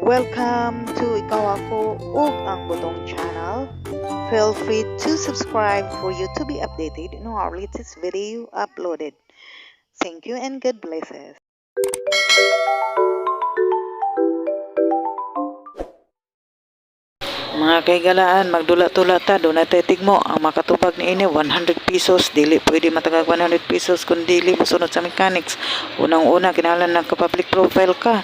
Welcome to Ikaw Ako ug ang Butong channel. Feel free to subscribe for you to be updated on our latest video uploaded. Thank you and God blesses. Mga kaigalaan, magdula-tula ta, doon natin tigmo. Ang makatubag ni ini, 100 pesos. Dili pwede matagag 100 pesos kung dili musunod sa mechanics. Unang-una, kinahalan ng public profile ka.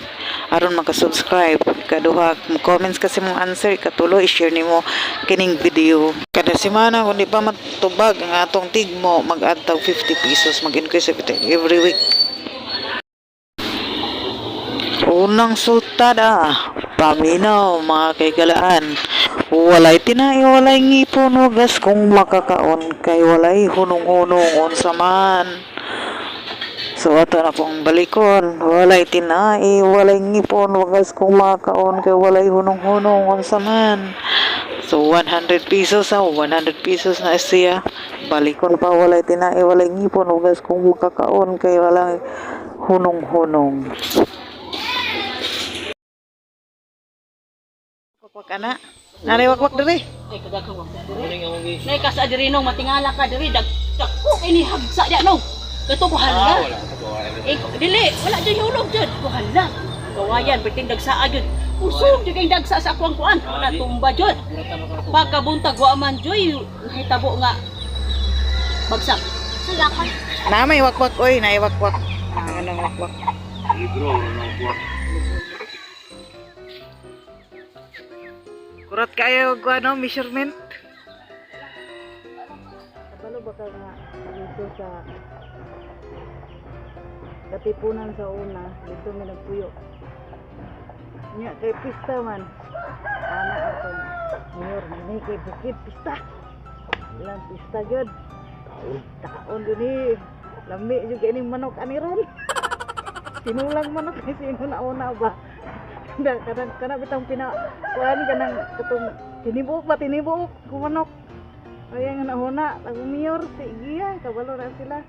Aron makasubscribe. Kaduha, comments kasi mong answer. Katulo, i-share ni mo kining video. Kada semana, kung di pa matubag ang atong tigmo, mag-add tag 50 pesos. Mag-increase every week. Unang sultada, paminaw mga kaigalaan. Walay tinai, walay ngipon, wagas kung makakaon kay walay hunong-hunong sa man. So ato na pong balikon, walay tinai, walay ngipon, wagas kung makakaon kay walay hunong-hunong sa man. So 100 pesos 100 pesos na siya. Balikon pa, walay tinai, walay ngipon, wagas kung makakaon kay walay hunong-hunong. Wakwak ana. Nanay wakwak diri. Ay kadako wakwak diri. Nay kasa diri no matingala ka diri dagko ini hagsa dia no. Kato ko hala. Dili wala jud hulog jud ko hala. Kawayan bitin dagsa jud. Usog jud kay dagsa sa akwang kuan. Wala tumba jud. Pagkabuntag wa man joy hitabo nga bagsak. Silakan. Namay wakwak oy, nay wakwak. Ano wakwak? Libro na wakwak. Kurat kayo ko ano, measurement. Kabalo ba ka nga dito sa katipunan sa una, dito may nagpuyo. Nya kay pista man. Ana ako. Mayor, ni kay bukid pista. Ilang pista gyud. Taon duni. Lami jud kay ning manok ani ron. Sinulang manok kasi una ba. Kana bitang kuan kanang katong tinibok kumanok ay nga nahuna tago mayor sige kabalo na sila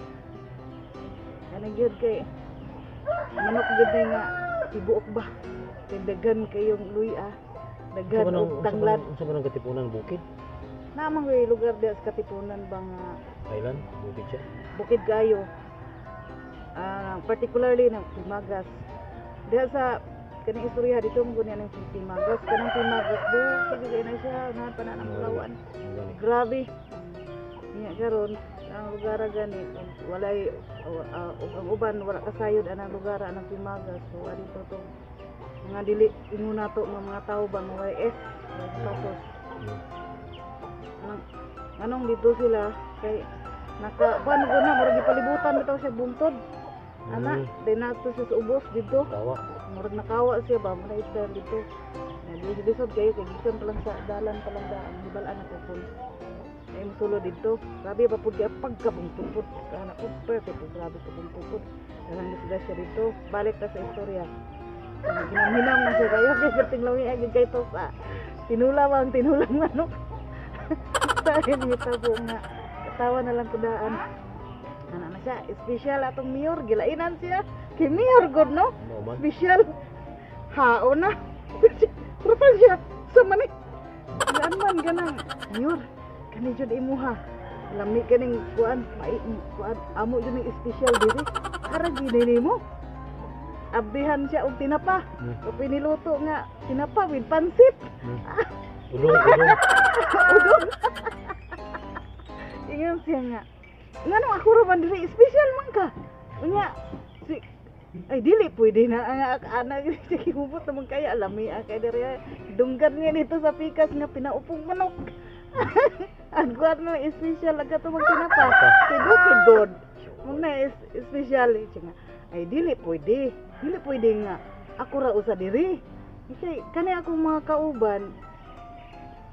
kana gyud kay manok gyud nga tibuok ba tindagan kayong luy dagan og tanglad Unsa man ang katipunan bukid? Namang way lugar diya sa katipunan bang Island, bukid siya. bukid kayo particularly ng Timagas diya sa kanang istorya dito mo kunya ng Timagas kanang Timagas bukid kay na siya na pananang lawan grabe niya karon ang lugar gani walay ang uban wala kasayod anang lugar anang Timagas so adito to mga dili ingon nato mga tao ba mga YS tapos anong dito sila kay paano ko na murag ipalibutan bitaw siya buntod ana din nato sa ubos dito Tawa. murag nakawa siya ba muna isda dito disod kayo kay gikan pa lang sa dalan pa lang daan hibalaan na po ay musulo dito grabe pa pud kay pagkabungtupod ana ko perfect grabe pa pud dalang isda siya dito balik ta sa istorya ginamhinang na siya kayo kay tinglawi ay kay to sa tinulang manok dahil mitabo nga tawa na lang kudaan ana na siya special atong mayor gilainan siya kay mayor god no special hao na pero siya sa mani yan man ganang mayor kani jud imuha lami kaning kuan amo jud ning special diri ara gini mo abdihan siya og tinapa piniluto nga tinapa with pansit Udong. udon ingon siya nga ngano ako ra man diri special man ka unya si ay dili pwede na ang anak sige hubot naman kaya alami kay diri dunggan nga nito sa pikas nga pinaupong manok ang kuan na special aga to magtinapa kay bukid god muna special nga ay dili pwede nga ako ra usa diri kay kani akong mga kauban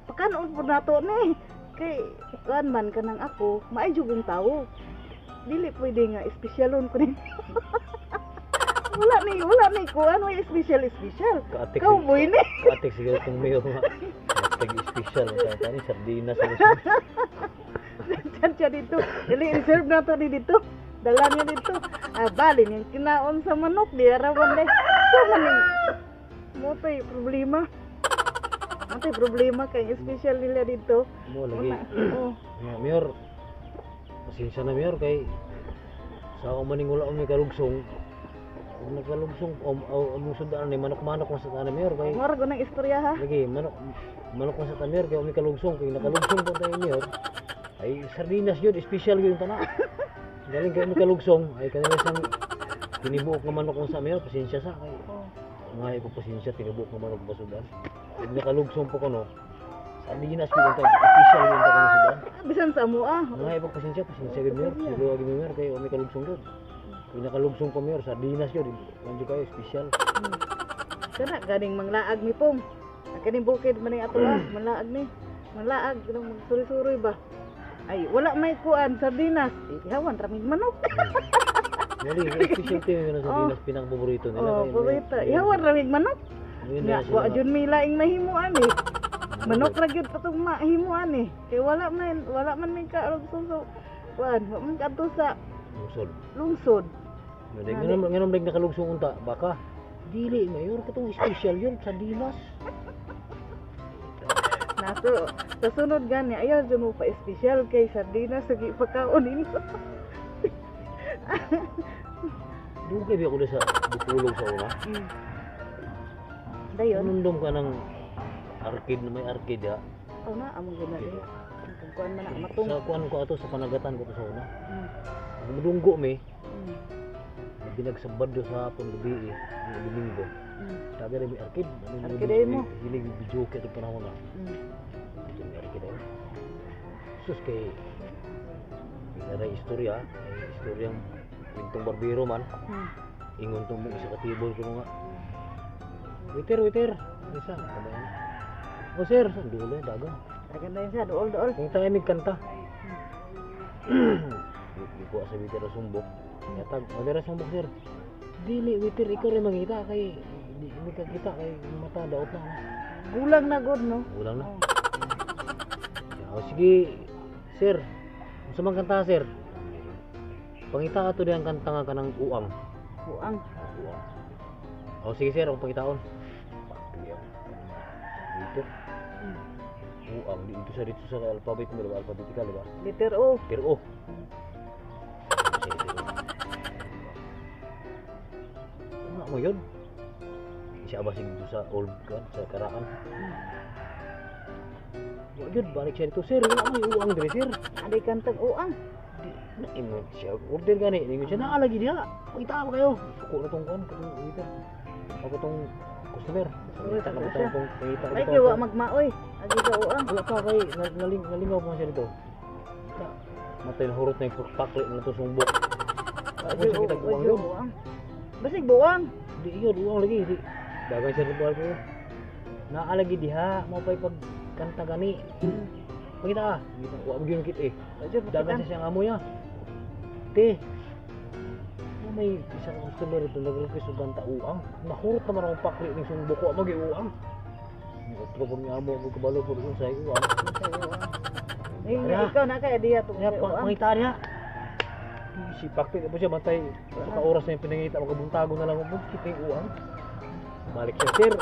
pakanon po nato ni kay kuan man kanang ako maay jugong tawo dili pwede nga espesyalon ko ni wala ni kuan way special cowboy ni Katik siguro tong mayo nga. Tag special sa tani sardinas siya dito dili reserve nato ni dito dala niya dito balin yung kinaon sa manok di arawan so maning mo pa'y problema. Ate problema kay special nila dito. Mo lagi. Oh. Mayor. Pasensya na mayor kay sa ako maning wala may kalugsong. Kung nagkalugsong ang sundaan ni manok-manok man sa tanan mayor kay Mara ko ng istorya ha. lagi manok man sa tanan mayor kay may kalugsong kay nakalugsong pa tayo mayor. Ay sardinas yun, special yun tana. Galing kay may kalugsong ay kanila sang tinibuok nga manok mo sa mayor, pasensya sa kay. Oh. Nga ko pasensya tinibuok nga manok ba sudan. Pag nakalugsong po ko no. Sardinas yun tayo, special yun tayo sa sudan. Bisan sa mo ah. Nga ipag pasensya gid mayor, silo agi mayor kay may kalugsong yun. Kung nakalugsong pa mayor, sardinas yun, kanjo kayo special. Kana ganing manglaag mi pong. Kaning bukid man ni ato ah, manglaag ni. Manglaag kanang magsuri-suri ba. Ay wala may kuan sardinas. Ihawan raming manok. Wali, special tayo yun sa sardinas pinang paborito nila. Oh, paborito. Ihawan raming manok. Nya wa jud mi laing mahimuan eh. Manok ra gyud patong mahimuan eh. Kay wala man may kalugsong so kuan, wa man kadto sa Lungsod. lungsod. Ngayon balik nakalugsong unta, baka dili mayor katong special yun sa dinas. Naso sa sunod gani ayaw jud mo pa special kay sardinas sige pagkaon nimo. Dugay biya ko sa butulog sa una. Dayon. Nundom ka ng arcade na may arcade ha. Oh na among gina din. Kung kuan man na matong. Sa kuan ko ato sa panagatan ko to sa una. Mm. Mudunggo mi, Mm. binagsabad do sa hapon gabi ng Domingo. Mm. Sabi rin may arcade. Arcade mo? Hilig video kaya ito panahon na. Mm. Ito may arcade ayun. Sus kay Naray istorya, ay istoryang kwentong barbero man. Mm. Ingon tong mo isa ka table ko nga. Waiter. Isa, kabayan. O sir, dulo dagang. Dagan na yun siya dool. Kung tayo may kanta. Di ko sa waiter na sumbok. Yatag, waiter na sumbok sir. Dili, waiter, ikaw rin mangita kay hindi ka kita kay mata daot na. Gulang na god no. Ulang na. Oh. O sige, sir. Unsa man kanta sir? Pangita ato diyan kanta nga kanang uang. Buang. Uang. O sige sir, ang pangitaon. Dito. Uang dito sa alphabet mo, diba? Alphabetical, diba? Liter O. Pero O. Ano mo yun? Isa ba dito sa old gun, sa karaan? Wag yun, balik siya dito. Sir, wala may uang dire, sir. Aday kantang uang. Naingon siya. Order gani. Naingon siya, naalagi diha. Pakita ba kayo? Suko na tong kuhan. Ako tong customer. Pakita ka siya. itong pakita Ay kay wa magmaoy. Agi sa uang. wala pa kay nalingaw pa siya dito. Matay na hurot na yung pakli na ito sumbok. Ako siya kitag uang yun. Buang. Basig buang. Di yun, uang lagi. Di. Dagan siya rin ko. Naalagi diha. Mau pa pagkanta gani. Pakita ka. Huwag mo yun kit eh. Dagan siya siyang amoy ah. Te. May isang customer ito nag-request ng ganta uang. Nahurot naman akong pakli ng sumbok ko. Mag-iuang. Otro po niya mo. Magkabalo po rin sa uang. Ay, ikaw na kay diya to. Kaya pangita niya. Si pakli na po siya bantay. Sa oras na yung pinangita. Magkabuntago na lang. Kita yung uang. Balik siya sir.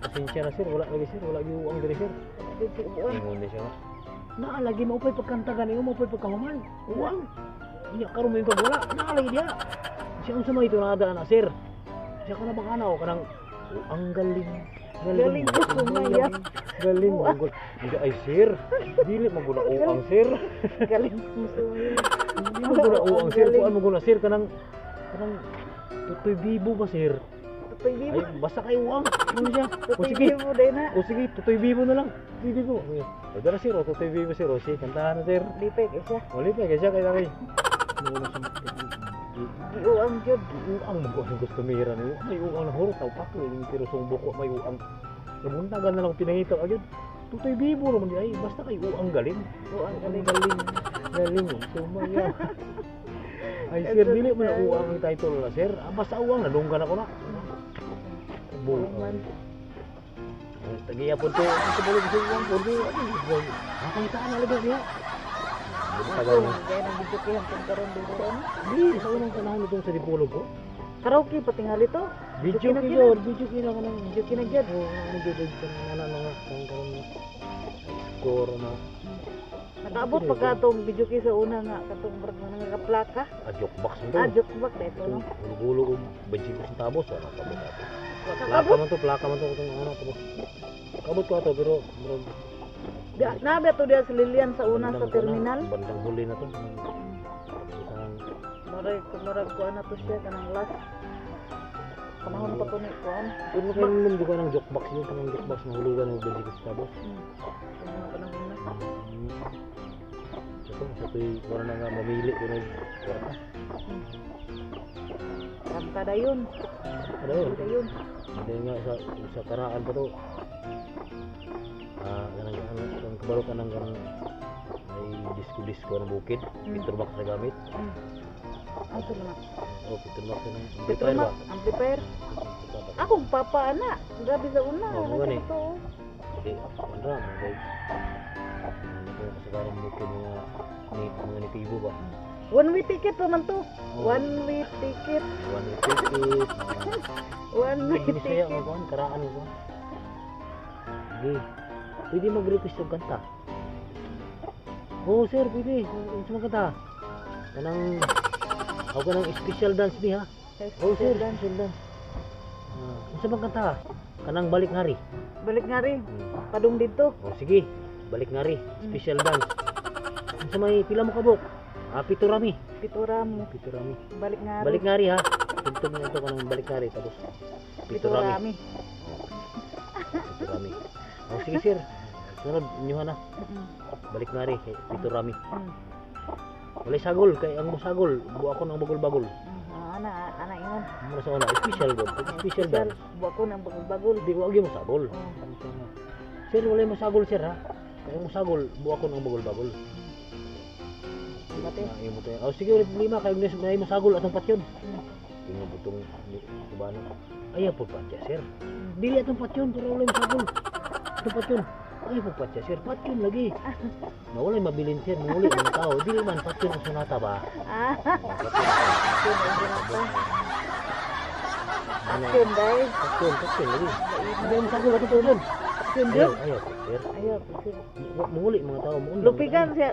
Pasensya na sir. Wala lagi sir. Wala yung uang dari sir. Ingon na siya nga. Naalagi mo pa'y pagkanta ganing mo pa'y pagkahuman. Uwang. Iya karon may pagwala. Naalagi diya. Siya unsa may ito nakadaan na sir. Siya ka na bang anaw kanang ang galing. Galing ko sumaya. Galing mo. Hindi ay sir. Dili maguna uang sir. Galing mo sumaya. Hindi maguna uang sir. Kuan maguna sir kanang tutoy bibo ba sir? Tutoy bibo. Ay basta kay uang. Ano siya? O Tutoy sige. bibo din na. O sige, tutoy bibo na lang. Tutoy bibo. O dara sir, o tutoy bibo sir. O sige, kantahan na sir. Lipay kay siya. O lipa, kaya siya kay Taki. Uang jud. Uang mo ko ang gusto mira niyo. May uang na hurot. Tao paklo. Yung tiro sa buko, may uang. Namuntagan na lang pinangita agad. Tutoy bibo naman di ay. Basta kay uang galing. Uang Galing, galing. galing. Sumaya. Ay sir, dili mo na uang ang title na sir. Basta uang, nadunggan ako na. Uang. Tagiya po ito. Ito po sa uang po ito. Nakangitaan na lagi niya. Tagal na. Gaya ng video kaya kung karon dito ano. Di, sa unang panahon itong sa Dipolog ko. Karaoke patingali to. Video kinagyan. kilo, video kilo ka nang Video kinagyan. Oo, nagdudod ka ng mga kung karon score na Nakaabot pa ka tong video kay sa una nga katong brad nga plaka. joke box mo Ah, to. joke back dito no. Gulo ko 25 centavos wala pa ba. Nakaabot. Plaka man to kung ano to. Kabot ko ato pero murag Nabi to dia sa Lilian sa una sa terminal. Bandang huli na to. Murag ko na to siya kanang last. Panahon pa to ni kuan. Kung makainom ko ng joke box yun, kanang joke box na hulugan ng 25 centavos. Mga panahon na. Sa to'y wala na nga mamili ko ng kwarta. Kamkada yun. Ano yun? Kamkada yun. Hindi nga sa karaan pa to. Ang kabalo ka ng may disco na bukid. Petrobak na gamit. Ano to na? Oh, Petrobak na ng amplifier Petromax, ba? amplifier. Akong papa ana. Grabe sa una. Oo, Ano gani. to? Hindi, wala. Ano ko kasagaran bukid mga nitibo ba? One way ticket pa man to. Oo. One way ticket. One way ticket. One way Hindi saya ticket. mo kuhan, karaan ko. Sige. Pwede mag-request ng kanta. Oo sir, pwede. Ano sa mga kanta? Ako ka ng special dance ni ha. Oo sir, special dance. Ano sa mga kanta? Kanang balik ngari. Balik nga rin. Padung dito. O sige, balik ngari. Special dance. Ano sa may pila mo kabok? Piturami. Pituramo. Piturami. Balik nga rin. Balik ngari ha. Tugtog na ito kanang balik ngari. Tapos piturami. Piturami. Piturami. O sige sir. Sunod, inyo na. Mm. Balik na rin, piturami. Mm. Walay sagol, kay ang sagol, buwa ko ng bagol-bagol. Ana ingon. Mura sa una, special god, special dance. Buwa ko ng bagol-bagol. Di ko agi mo sagol. Sir, walay mo sagol sir ha. Kay ang sagol, buwa ko ng bagol-bagol. Mate. Ay mo tayo. Oh sige ulit lima kay may mo sagol atong patyon. Tingnan butong kubano. Ayaw po patya sir. Dili atong patyon, pero walay mo sagol. Atong patyon. Ayaw po patya sir, patyon lagi. Nawalay mabilin sir, muli mga tao. Dili man patyon ang sunata ba? Ah. Patyon Yun dai. patyon lagi. Hindi mo sagol atong patyon. Yun Ayaw, yun. ayaw po sir. Ayo. Muli mga tao.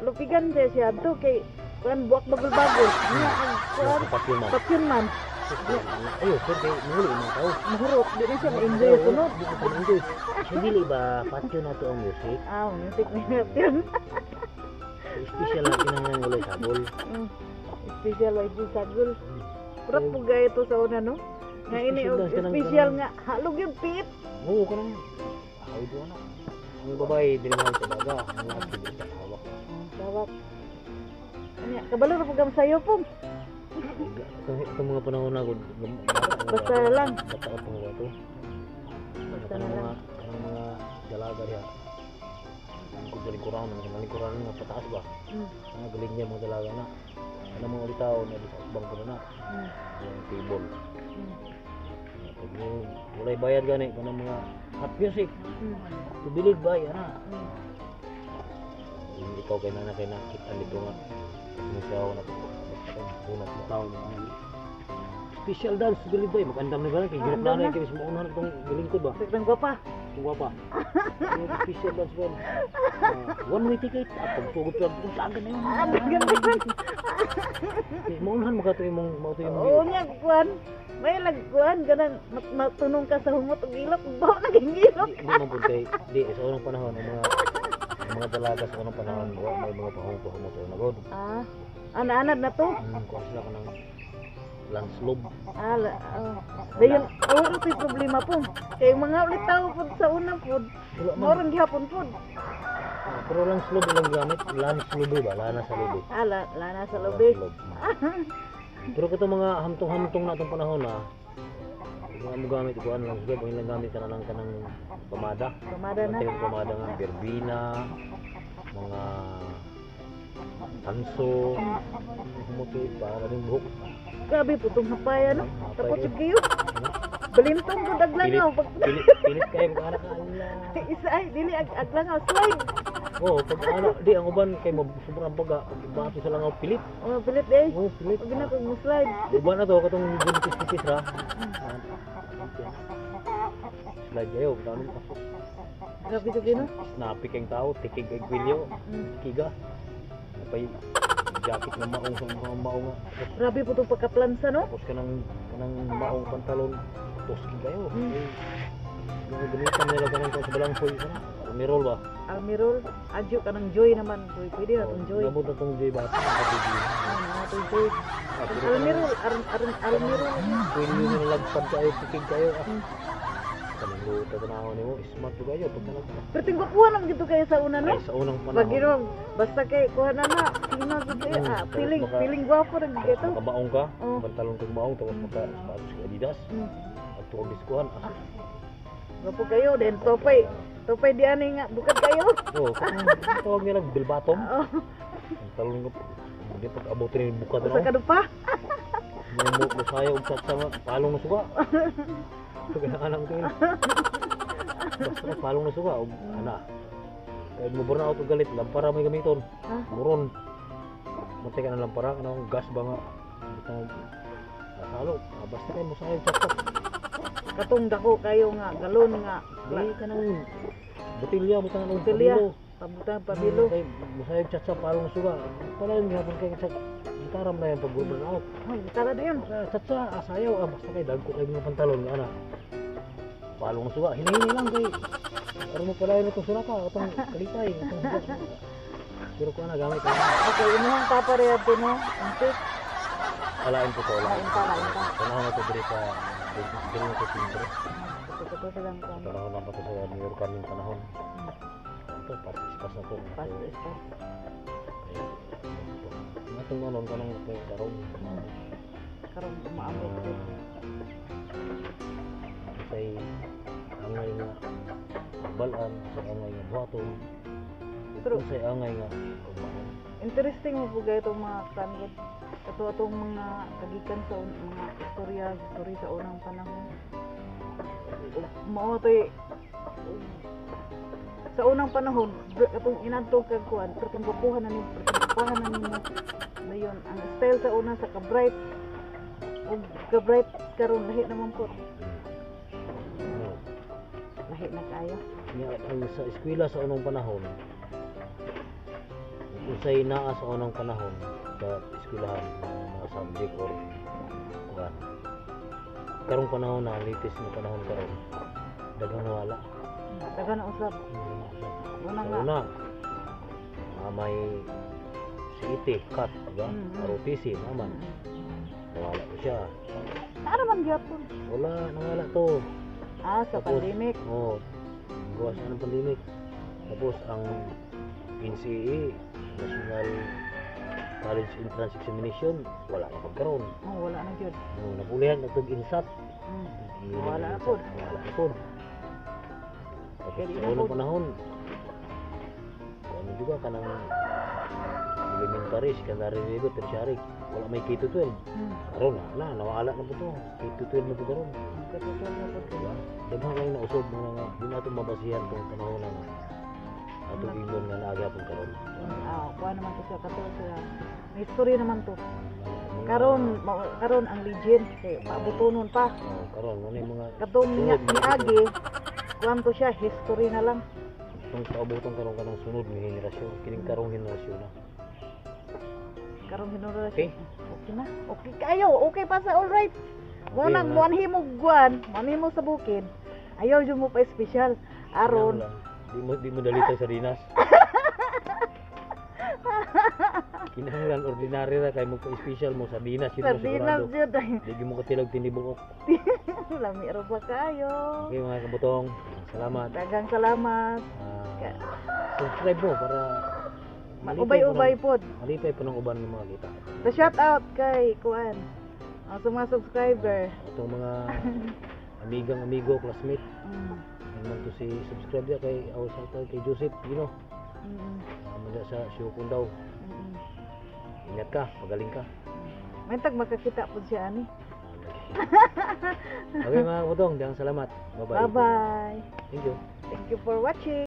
Lupigan siya to kay kuan buwak bagol-bagol. Nya ang kuan Patyon man. patyon man. Ayaw sir, kay muli mga tao. Mahurot di na siya ma-enjoy sunod. Di ko pa-enjoy. Dili ba patyon na to ang music? Ah, music ni patyon. Special na kinahanglan walay sagol. Special way di sagol. Prat po gaya to sa una no. Nga ini Special dance ka ng special ganun. nga halog yung pit. Oo, kanang ay do na. Ang babae dili mahal sa daga, ang lalaki dili sa hawak. Tawag. Anya, kabalo ra pagam sayo po. Itong mga panahon na gud. Basta lang. Basta ako nga to. Basta Kanang na lang. mga dalaga diha. Kung galing kurang nga pataas ba? Ang galing niya mga dalaga na. Ano mga ulitaw na di sa ubang ko na. Yung table. Pag walay bayad gani kanang mga hot music. Tubilig ba yan ha? Ikaw kay na nakita nito nga. Musiyaw na unat mo tao mo. Special dance tubilig ba? Magandam na gani kay hirap na na kay mas maunahan itong galingkod ba? Biglang gwapa. Kung pa. Special dance ba? One way ticket. Pagtugod pa kung saan ka na yun. Ah, ganda. Maunahan mo ka ito yung Oo nya kuan. May lagkuan ganang matunong ka sa humot ug ilok ba naging ilok. Di man po kay di sa unang panahon ang mga dalaga sa unang panahon may mga pahungko sa unang Ah, ana-anad na to. kung sila ka ng landslob. Dayon, wala si problema po. Kay mga ulit tao po sa una po. Wala man. Morang gihapon po. Pero landslob lang gamit, landslob ba? Lana sa lobe. Lana sa lobe. Landslob. Pero kato mga hamtong-hamtong na itong panahon na mga mo gamit ikuan lang slob, ang ilang gamit ka na lang ka ng pamada. Pamada na. Ang pamada nga, berbina, mga tanso, humutoy para rin buhok. Grabe po itong hapaya no. Tapos yung kayo. Balintong ko daglangaw. Pag Pilit kayo mag-anak ka. isa ay dili aglangaw slide. Oo, pag anak, di ang uban kay sobrang baga, bato sa langaw pilit. Oh, pilit eh. Oo, pilit. Pag ginako mo slide. Uban na to, katong buntis-buntis ra. Slide kayo, tanong ka. Grabe to gino. Snappy kayong tao, tikig kay kwilyo, kiga. Napay jacket na maong sa mga maong nga. Grabe po itong pagkaplansa, no? Tapos kanang maong pantalon, toski kayo. Mm. Yung gamitan nila ganun sa balangsoy ka na. Mirol ba? Almirol, adyo ka ng joy naman. Joy, pwede na itong joy. Gamot na itong joy ba? Itong joy. Almirol, almirol. Kwilyo na nalagpad kayo, tikig kayo. Kalimutan ko na ako ni mo, smart ko kayo. Pero tingwapuhan naman dito kayo sa una, no? Ay, sa unang Pag panahon. gino, basta kay kuha na na, sino dito kayo, Tapos feeling gwapo rin dito. Makabaong ka, Oo. pantalon kong maong, tapos maka-sapatos ka Adidas. At tuwag diskuhan. Gwapo kayo, then topay di ani nga, bukat kayo. Oo, tawag nila bill bottom. Oo, Pantalon ko, hindi pag-abutin yung bukat sa na. kadupa. Mo saya og sa palong na suga. Pagkakalang ko yun. Basta palong na suga og ana. Kaya mo burn out og galit, lampara may gamiton. Muron. Munti ka na lampara, kanang gas ba nga. Butang halo, basta kay mo sayang chat. Katong dako kayo nga, galon nga. Di ka nang botilya, butang ano, Botilya. pabilo. Pabutang pabilo. Kay mo sayang chat sa palong na suga. Pala yun nga kay chat. Gitaram na yan pag burn out. Ay, tara na yun. Chat sa asayaw, basta kay dagko kay mga pantalon nga ana. Palong na suga, hinahinay lang kay. Pero mo pala yun itong suraka, itong kalipay, itong suga. Pero ko na gamit ka. Okay, inuhang paparehab din, no? Antik. Alain ko to, alain ko. Lain pa. Panahon na to diri sa diri na to sintro. Ito silang kwan. Panahon na pa to sa New York kaming panahon. Ito, pas na to. Pas, pas. Matong nonon ka nang may karoon. Karon umaabot ko. Say, angay nga balan, sa angay nga buhaton. Pero Say angay nga kumaon. interesting mo po kayo itong mga kangot. Ito itong mga kagikan sa mga history sa unang panahon. Mao ito sa unang panahon, itong inadtong kagkuhan, pertinggupuhan na nimo. Dayon, ang style sa una sa ka-bright. O ka-bright karon lahi naman po. Ano? Lahi na kayo. Nga, ang sa eskwela sa unang panahon, usay naa sa unang panahon sa eskwelahan mga subject or kuan. Karong panahon na latest na panahon karon, daghang nawala. Daga na usab. Una Sa nga. una, may CET, CAT, diba? ROTC naman. Nawala ko siya. Ano man gyapon? Wala, nawala to. Sa pandemic. Oo. Gawas ng pandemic. Tapos ang NCE, National College Entrance Examination, wala na pagkaroon. Wala na gyud. Napulihan na itong INSAT. Wala na po. Wala na po. Tapos Kaya di sa na unang po. panahon, ano juga ka ng elementary, secondary level, tertiary, wala may K-12. Karon na, nawala na po ito. K-12 na po karon. Katutuwa na po. Diba? Daghang lang na usod mo nga, di natin mabasihan itong panahon na atong ingon nga naagapon karon. Kuha naman to siya katulad sila. May history naman to. Karon ang legend kay pabutonon pa. Karon mo ni mga Katong niagi, kuhan to siya history na lang. itong kaubuton karon kanang sunod nga henerasyon, kining karong henerasyon na. Karon hinura Okay? Okay na. Okay kayo. Okay pa sa all right. Mo Okay nang na. muanhi mo guan, muanhi mo sa bukid. Ayaw jud mo pa special. Aron Di mo dalito sa dinas. Kinahanglan ordinary ra kay mo pa special mo sa dinas yun mo sardinas sigurado. jud. Di mo katilog tindi buok. Lami ra ba kayo? Okay mga kabutong, salamat. Daghang salamat. Subscribe mo para Ubay-ubay pod. malipay po ng uban ng mga kita. So shout out kay kuan. Sa mga subscriber. Itong mga amigo, classmate. Naman to si subscribe dia kay shout out kay Joseph, Manda sa Syukon daw. Ingat ka, magaling ka. May tag makakita pod siya ani. Okay mga kabutong, diyang salamat. Bye-bye. Bye-bye. Thank you. Thank you for watching.